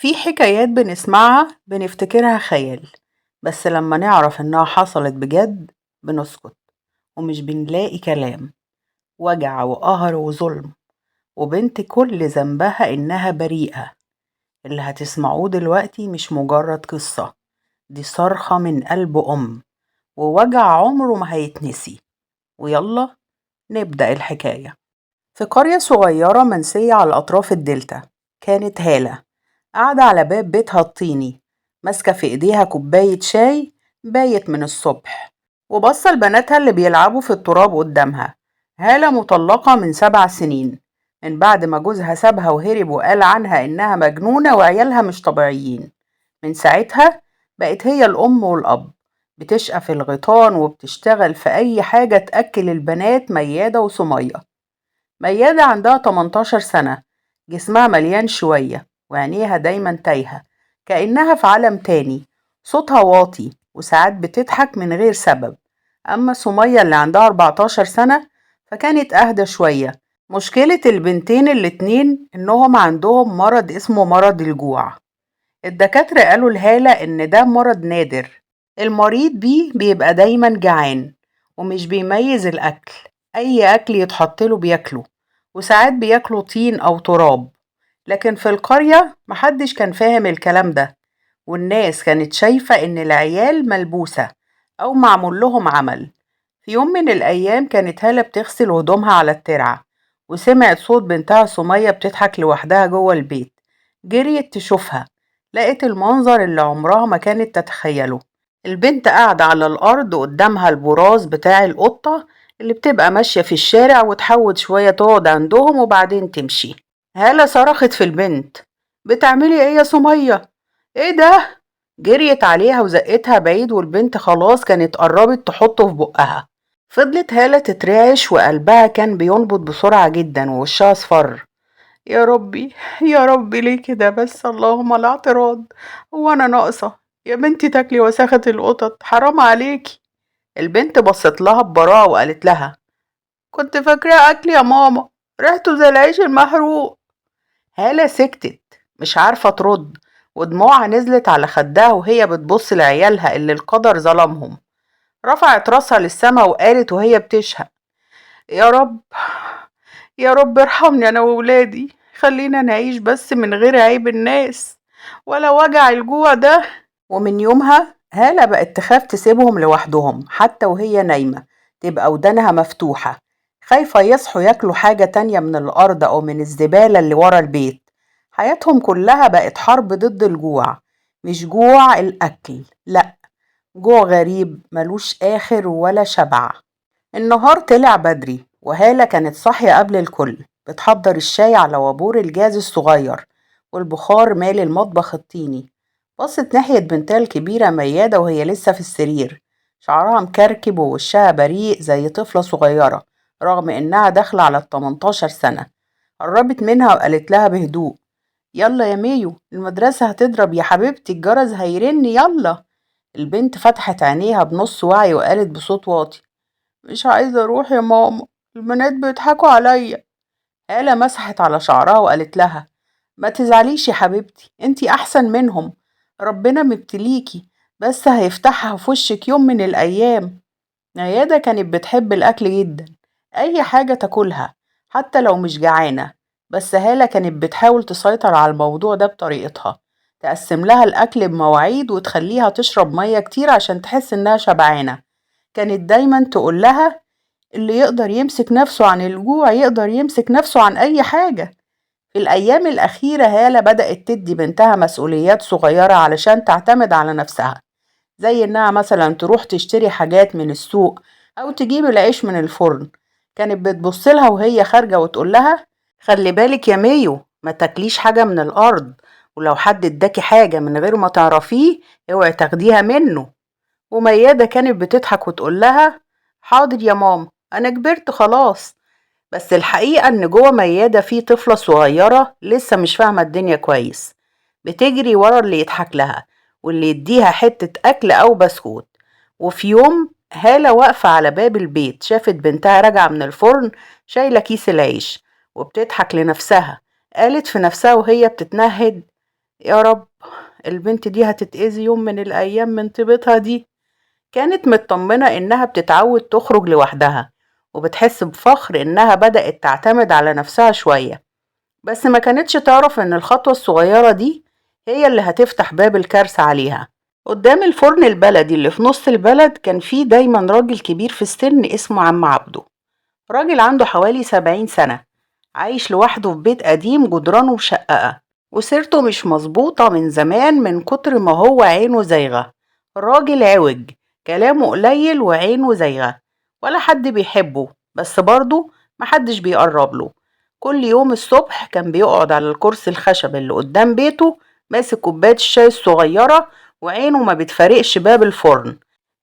في حكايات بنسمعها بنفتكرها خيال، بس لما نعرف إنها حصلت بجد بنسكت ومش بنلاقي كلام. وجع وقهر وظلم، وبنت كل ذنبها إنها بريئة. اللي هتسمعوه دلوقتي مش مجرد قصة، دي صرخة من قلب ووجع عمره ما هيتنسي. ويلا نبدأ الحكاية. في قرية صغيرة منسية على أطراف الدلتا، كانت هالة قاعدة على باب بيتها الطيني، ماسكة في إيديها كوباية شاي بايت من الصبح، وبصة لبناتها اللي بيلعبوا في التراب قدامها. هالة مطلقة من 7 سنين، من بعد ما جوزها سابها وهرب وقال عنها إنها مجنونة وعيالها مش طبيعيين. من ساعتها بقت هي الأم والأب، بتشقى في الغيطان وبتشتغل في أي حاجة تأكل البنات ميادة وسمية. ميادة عندها 18 سنة، جسمها مليان شوية وعينيها دايما تايهة، كأنها في عالم تاني. صوتها واطي وساعات بتضحك من غير سبب. أما سمية اللي عندها 14 سنة فكانت أهدى شوية. مشكلة البنتين الاتنين إنهم عندهم مرض اسمه مرض الجوع. الدكاترة قالوا لهالة إن ده مرض نادر، المريض بيه بيبقى دايما جعان ومش بيميز الأكل، أي أكل يتحطله بياكله، وساعات بياكلوا طين أو تراب. لكن في القرية محدش كان فاهم الكلام ده، والناس كانت شايفة إن العيال ملبوسة أو معمول لهم عمل. في يوم من الأيام كانت هالة بتغسل هدومها على الترعة، وسمعت صوت بنتها سمية بتضحك لوحدها جوه البيت. جريت تشوفها، لقيت المنظر اللي عمرها ما كانت تتخيله. البنت قاعدة على الأرض قدامها البراز بتاع القطة اللي بتبقى ماشية في الشارع وتحود شوية تقعد عندهم وبعدين تمشي. هالة صرخت في البنت: بتعملي ايه يا سمية؟ ايه ده؟ جريت عليها وزقتها بعيد، والبنت خلاص كانت قربت تحطه في بقها. فضلت هالة تترعش وقلبها كان بينبض بسرعة جدا ووشها اصفر. يا ربي، يا ربي ليه كده بس؟ اللهم لا اعتراض، هو انا ناقصة؟ يا بنتي تاكلي وساخة القطط، حرام عليكي. البنت بصت لها ببراءة وقالت لها: كنت فاكراه اكل يا ماما، ريحته زي العيش المحروق. هالة سكتت مش عارفة ترد، ودموعها نزلت على خدها وهي بتبص لعيالها اللي القدر ظلمهم. رفعت راسها للسما وقالت وهي بتشهق: يا رب، يا رب ارحمني انا وولادي، خلينا نعيش بس من غير عيب الناس ولا وجع الجوع ده. ومن يومها هالة بقت تخاف تسيبهم لوحدهم، حتى وهي نايمة تبقى ودانها مفتوحة، خايفة يصحوا ياكلوا حاجة تانية من الأرض أو من الزبالة اللي ورا البيت. حياتهم كلها بقت حرب ضد الجوع، مش جوع الأكل لأ، جوع غريب ملوش آخر ولا شبع. النهار طلع بدري وهالة كانت صاحية قبل الكل، بتحضر الشاي على وابور الجاز الصغير، والبخار مالي المطبخ الطيني. بصت ناحية بنتها الكبيرة ميادة وهي لسه في السرير، شعرها مكركب ووشها بريء زي طفلة صغيرة رغم إنها داخلة على ال18 سنة. قربت منها وقالت لها بهدوء: يلا يا ميو، المدرسة هتضرب يا حبيبتي، الجرس هيرن يلا. البنت فتحت عينيها بنص وعي وقالت بصوت واطي: مش عايزة أروح يا ماما، البنات بيضحكوا عليا. آلة مسحت على شعرها وقالت لها: ما تزعليش يا حبيبتي، انتي أحسن منهم، ربنا مبتليكي، بس هيفتحها في وشك يوم من الأيام. نيادة كانت بتحب الأكل جدا، أي حاجة تاكلها حتى لو مش جعانة، بس هالة كانت بتحاول تسيطر على الموضوع ده بطريقتها، تقسم لها الأكل بمواعيد وتخليها تشرب مية كتير عشان تحس إنها شبعانة. كانت دايما تقول لها: اللي يقدر يمسك نفسه عن الجوع يقدر يمسك نفسه عن أي حاجة. في الأيام الأخيرة هالة بدأت تدي بنتها مسؤوليات صغيرة علشان تعتمد على نفسها، زي إنها مثلا تروح تشتري حاجات من السوق أو تجيب العيش من الفرن. كانت بتبصلها وهي خارجة وتقول لها: خلي بالك يا ميو، ما تاكليش حاجة من الأرض، ولو حد اداكي حاجة من غير ما تعرفيه اوعي تاخديها منه. وميادة كانت بتضحك وتقول لها: حاضر يا ماما، أنا كبرت خلاص. بس الحقيقة إن جوه ميادة في طفلة صغيرة لسه مش فاهمة الدنيا كويس، بتجري ورا اللي يضحك لها واللي يديها حتة أكل أو بسكوت. وفي يوم هالة واقفة على باب البيت شافت بنتها راجعة من الفرن شايلة كيس العيش وبتضحك لنفسها. قالت في نفسها وهي بتتنهد: يا رب البنت دي هتتأذي يوم من الأيام من طيبتها دي. كانت مطمنة إنها بتتعود تخرج لوحدها، وبتحس بفخر إنها بدأت تعتمد على نفسها شوية، بس ما كانتش تعرف إن الخطوة الصغيرة دي هي اللي هتفتح باب الكارثة عليها. قدام الفرن البلدي اللي في نص البلد كان فيه دايما راجل كبير في السن اسمه عم عبده. راجل عنده حوالي 70 سنة، عايش لوحده في بيت قديم جدرانه مشققة، وسيرته مش مظبوطة من زمان من كتر ما هو عينه زايغة. الراجل عوج، كلامه قليل وعينه زايغة، ولا حد بيحبه، بس برضه محدش بيقرب له. كل يوم الصبح كان بيقعد على الكرسي الخشب اللي قدام بيته، ماسك كوباية الشاي الصغيرة، وعينه ما بتفارقش باب الفرن.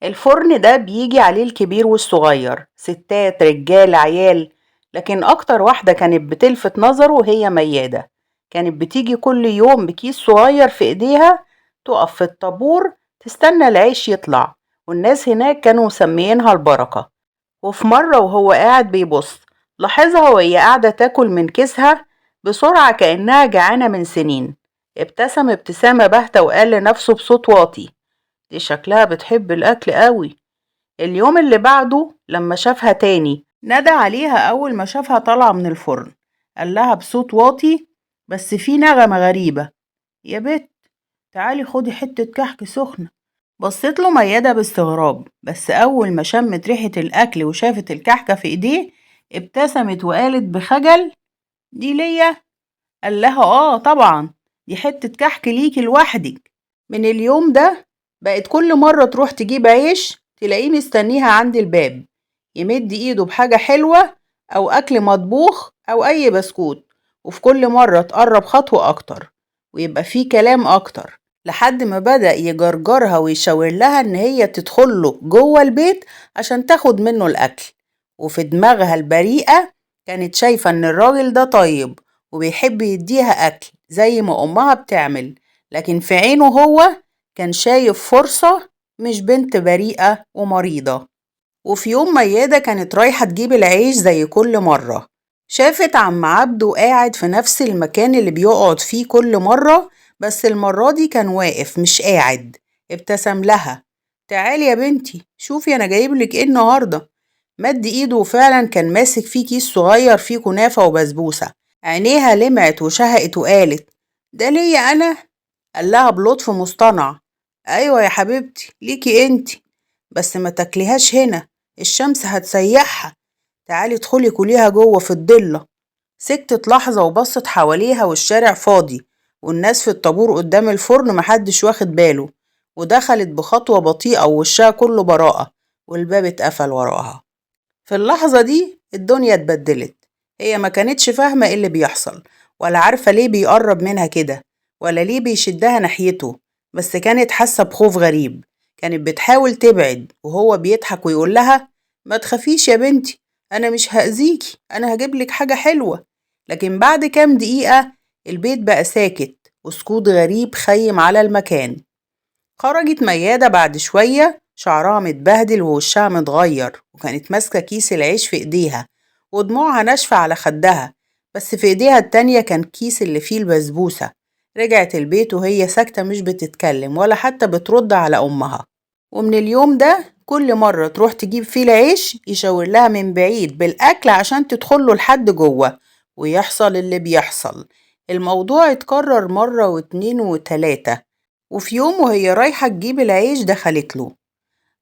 الفرن ده بيجي عليه الكبير والصغير، ستات رجال عيال، لكن أكتر واحدة كانت بتلفت نظره هي ميادة. كانت بتيجي كل يوم بكيس صغير في إيديها، تقف في الطابور تستنى العيش يطلع، والناس هناك كانوا مسميينها البركة. وفي مرة وهو قاعد بيبص، لاحظها وهي قاعدة تاكل من كيسها بسرعة كأنها جعانة من سنين. ابتسم ابتسامة باهتة وقال لنفسه بصوت واطي: دي شكلها بتحب الأكل قوي. اليوم اللي بعده لما شافها تاني نادى عليها أول ما شافها طالعة من الفرن، قال لها بصوت واطي بس في نغمة غريبة: يا بت، تعالي خدي حتة كحك سخنة. بصيت له ميادة باستغراب، بس أول ما شمت ريحة الأكل وشافت الكحكة في إيديه ابتسمت وقالت بخجل: دي ليا؟ قال لها آه طبعا، دي حتة كحك ليكي لوحدك. من اليوم ده بقت كل مرة تروح تجيب عيش تلاقيه مستنيها عند الباب، يمد ايده بحاجة حلوة أو أكل مطبوخ أو أي بسكوت، وفي كل مرة تقرب خطوة أكتر ويبقى فيه كلام أكتر، لحد ما بدأ يجرجرها ويشاور لها إن هي تدخله جوه البيت عشان تاخد منه الأكل. وفي دماغها البريئة كانت شايفة إن الراجل ده طيب وبيحب يديها أكل زي ما أمها بتعمل، لكن في عينه هو كان شايف فرصة، مش بنت بريئة ومريضة. وفي يوم ميادة كانت رايحة تجيب العيش زي كل مرة، شافت عم عبده قاعد في نفس المكان اللي بيقعد فيه كل مرة، بس المرة دي كان واقف مش قاعد. ابتسم لها: تعالي يا بنتي شوفي أنا جايبلك إيه النهاردة. مد إيده وفعلا كان ماسك فيه كيس صغير فيه كنافة وبسبوسة. عينيها لمعت وشهقت وقالت: ده ليا أنا؟ قال لها بلطف مصطنع: أيوة يا حبيبتي ليكي انتي، بس ما تاكليهاش هنا، الشمس هتسيحها، تعالي ادخلي كليها جوه في الضلة. سكتت لحظة وبصت حواليها والشارع فاضي، والناس في الطابور قدام الفرن محدش واخد باله، ودخلت بخطوة بطيئة ووشها كله براءة، والباب اتقفل وراها. في اللحظة دي الدنيا اتبدلت. هي ما كانتش فاهمة ايه اللي بيحصل، ولا عارفة ليه بيقرب منها كده، ولا ليه بيشدها ناحيته، بس كانت حاسة بخوف غريب. كانت بتحاول تبعد وهو بيضحك ويقول لها: ما تخافيش يا بنتي، أنا مش هأذيكي، أنا هجيبلك حاجة حلوة. لكن بعد كام دقيقة البيت بقى ساكت، وسكوت غريب خيم على المكان. خرجت ميادة بعد شوية، شعرها متبهدل ووشها متغير، وكانت ماسكة كيس العيش في ايديها ودموعها ناشفة على خدها، بس في ايديها التانية كان كيس اللي فيه البسبوسة. رجعت البيت وهي ساكتة مش بتتكلم ولا حتى بترد على أمها. ومن اليوم ده كل مرة تروح تجيب فيه العيش يشاور لها من بعيد بالأكل عشان تدخله لحد جوه، ويحصل اللي بيحصل. الموضوع اتكرر مرة واتنين وتلاتة. وفي يوم وهي رايحة تجيب العيش دخلت له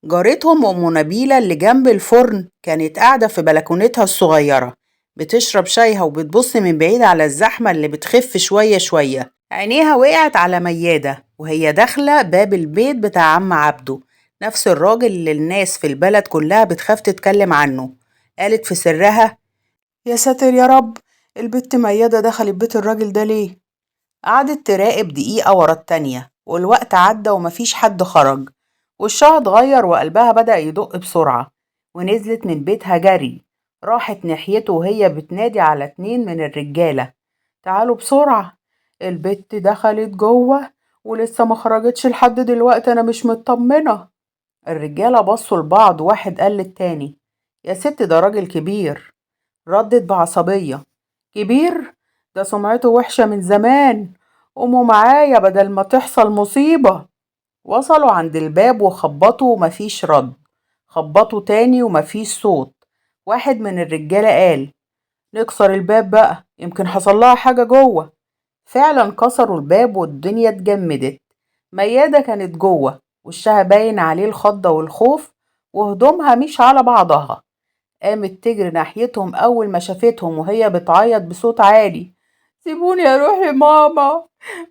جارتهم أم نبيلة اللي جنب الفرن، كانت قاعدة في بلكونتها الصغيرة بتشرب شايها وبتبص من بعيد على الزحمة اللي بتخف شوية شوية. عينيها وقعت على ميادة وهي داخلة باب البيت بتاع عم عبده، نفس الراجل اللي الناس في البلد كلها بتخاف تتكلم عنه. قالت في سرها: يا ساتر يا رب، البت ميادة دخلت بيت الراجل ده ليه؟ قعدت تراقب دقيقة ورا التانية، والوقت عدى ومفيش حد خرج. وشها اتغير وقلبها بدأ يدق بسرعة، ونزلت من بيتها جري، راحت ناحيته وهي بتنادي على 2 من الرجالة: تعالوا بسرعة، البت دخلت جوه ولسه ما خرجتش لحد دلوقتي، أنا مش مطمنة. الرجالة بصوا لبعض، واحد قال للتاني: يا ست ده راجل كبير. ردت بعصبية: كبير؟ ده سمعته وحشة من زمان، قوموا معايا بدل ما تحصل مصيبة. وصلوا عند الباب وخبطوا ومفيش رد. خبطوا تاني ومفيش صوت. واحد من الرجالة قال: نكسر الباب بقى، يمكن حصلها حاجة جوه. فعلا كسروا الباب والدنيا اتجمدت. ميادة كانت جوه، وشها باين عليه الخضة والخوف، وهدومها مش على بعضها. قامت تجري ناحيتهم أول ما شافتهم وهي بتعيط بصوت عالي: سيبوني أروح لماما،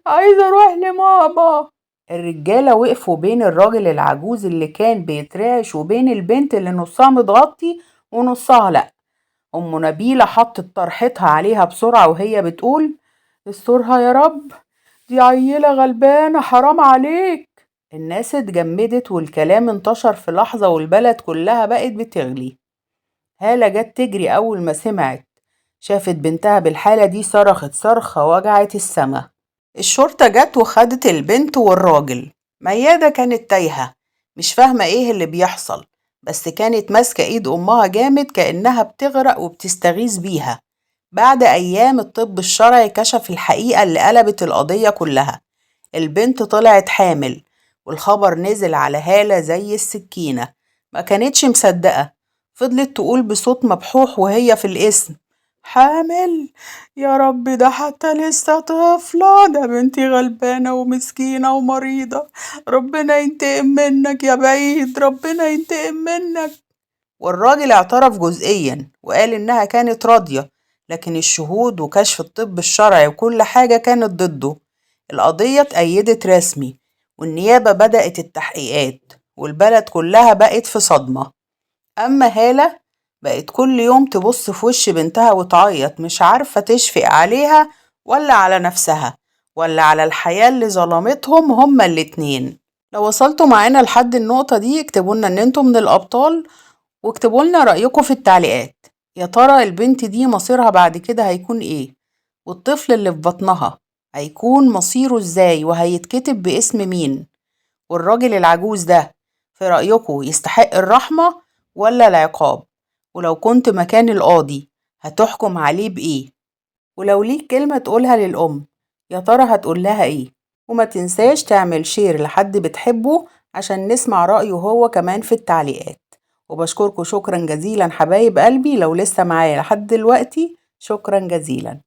عايزة أروح لماما. الرجالة وقفوا بين الراجل العجوز اللي كان بيترعش وبين البنت اللي نصها متغطي ونصها لأ. أم نبيلة حطت طرحتها عليها بسرعة وهي بتقول: استرها يا رب، دي عيلة غلبانة، حرام عليك. الناس اتجمدت والكلام انتشر في لحظة والبلد كلها بقت بتغلي. هالة جت تجري أول ما سمعت. شافت بنتها بالحالة دي صرخت صرخة وجعت السما. الشرطة جت وخدت البنت والراجل. ميادة كانت تايهة، مش فاهمة ايه اللي بيحصل، بس كانت ماسكة ايد امها جامد كأنها بتغرق وبتستغيث بيها. بعد ايام الطب الشرعي كشف الحقيقة اللي قلبت القضية كلها. البنت طلعت حامل، والخبر نزل على هالة زي السكينة. ما كانتش مصدقة. فضلت تقول بصوت مبحوح وهي في القسم: حامل؟ يا رب، ده حتى لسه طفلة، ده بنتي غلبانة ومسكينة ومريضة. ربنا ينتقم منك يا بعيد، ربنا ينتقم منك. والراجل اعترف جزئيا وقال إنها كانت راضية، لكن الشهود وكشف الطب الشرعي وكل حاجة كانت ضده. القضية اتأيدت رسمي، والنيابة بدأت التحقيقات، والبلد كلها بقت في صدمة. أما هالة بقت كل يوم تبص في وش بنتها وتعيط، مش عارفة تشفق عليها ولا على نفسها ولا على الحياة اللي ظلمتهم هما الاتنين. لو وصلتوا معانا لحد النقطة دي اكتبوا لنا ان انتوا من الأبطال، واكتبوا لنا رأيكم في التعليقات. يا ترى البنت دي مصيرها بعد كده هيكون ايه؟ والطفل اللي في بطنها هيكون مصيره ازاي وهيتكتب باسم مين؟ والراجل العجوز ده في رأيكم يستحق الرحمة ولا العقاب؟ ولو كنت مكان القاضي هتحكم عليه بإيه؟ ولو ليك كلمة تقولها للأم، يا ترى هتقول لها إيه؟ وما تنساش تعمل شير لحد بتحبه عشان نسمع رأيه هو كمان في التعليقات. وبشكركم شكرا جزيلا حبايب قلبي، لو لسه معايا لحد دلوقتي شكرا جزيلا.